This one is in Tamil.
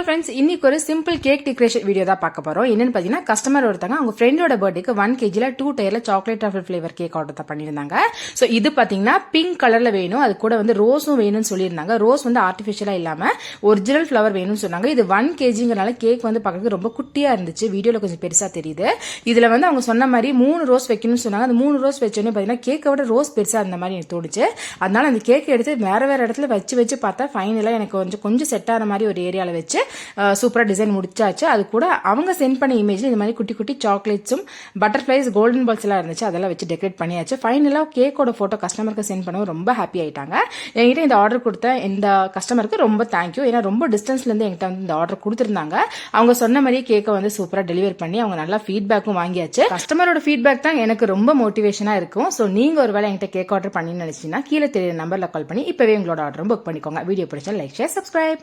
ஹலோ ஃப்ரெண்ட்ஸ், இன்னைக்கு ஒரு சிம்பிள் கேக் டெக்கரேஷன் வீடியோ தான் பார்க்க போறோம். என்னன்னு பாத்தீங்கன்னா, கஸ்டமர் ஒருத்தங்க அவங்க ஃப்ரெண்டோட பர்த்டேக்கு 1 kg 2 டயர்ல chocolate truffle flavour cake order தான் பண்ணியிருந்தாங்க. ஸோ இது பாத்தீங்கன்னா பிங்க் கலர்ல வேணும், அது கூட வந்து ரோஸும் வேணும்னு சொல்லியிருந்தாங்க. ரோஸ் வந்து ஆர்டிஃபிஷியலா இல்லாம ஒரிஜினல் ஃபிளவர் வேணும்னு சொன்னாங்க. இது 1 kgங்கறனால கேக் வந்து பார்க்கறதுக்கு ரொம்ப குட்டியா இருந்துச்சு, வீடியோல கொஞ்சம் பெருசா தெரியுது. இதுல வந்து அவங்க சொன்ன மாதிரி 3 ரோஸ் வைக்கணும்னு சொன்னாங்க. அந்த 3 ரோஸ் வச்சோன்னே பாத்தீங்கன்னா கேக்கை விட ரோஸ் பெருசா இருந்த மாதிரி எனக்கு தோணுச்சு. அதனால அந்த கேக் எடுத்து வேற வேற இடத்துல வச்சு பார்த்தா ஃபைனலா எனக்கு கொஞ்சம் செட் ஆன மாதிரி ஒரு ஏரியால வச்சு சூப்பரா டிசைன் முடிச்சாச்சு. அது கூட அவங்க சென்ட் பண்ண இமேஜ் இந்த மாதிரி குட்டி குட்டி சாக்லேட்ஸும் பட்டர்ஃபிளைஸ் கோல்டன் பால்ஸ் எல்லாம் இருந்துச்சு, அதெல்லாம் வச்சு டெக்கரேட் பண்ணியாச்சு. ஃபைனலா கேக்கோட போட்டோ கஸ்டமருக்கு சென்ட் பண்ணவும் ரொம்ப ஹாப்பி ஆயிட்டாங்க. என்கிட்ட இந்த ஆர்டர் கொடுத்த இந்த கஸ்டமருக்கு ரொம்ப தேங்க்யூ. ஏன்னா ரொம்ப டிஸ்டன்ஸ்ல இருந்து என்கிட்ட வந்து இந்த ஆர்டர் கொடுத்திருந்தாங்க. அவங்க சொன்ன மாதிரியே கேக்கை வந்து சூப்பரா டெலிவர் பண்ணி அவங்க நல்லா ஃபீட்பேக்கும் வாங்கியாச்சு. கஸ்டமரோட ஃபீட்பேக் தான் எனக்கு ரொம்ப மோட்டிவேஷனா இருக்கும். ஸோ நீங்க ஒருவேளை என்கிட்ட கேக் ஆர்டர் பண்ணி நினைச்சீங்கன்னா கீழே தெரியுற நம்பர்ல கால் பண்ணி இப்பவே உங்களோட ஆர்டரும் புக் பண்ணிக்கோங்க. வீடியோ பிடிச்சா லைக், ஷேர், சப்ஸ்கிரைப்.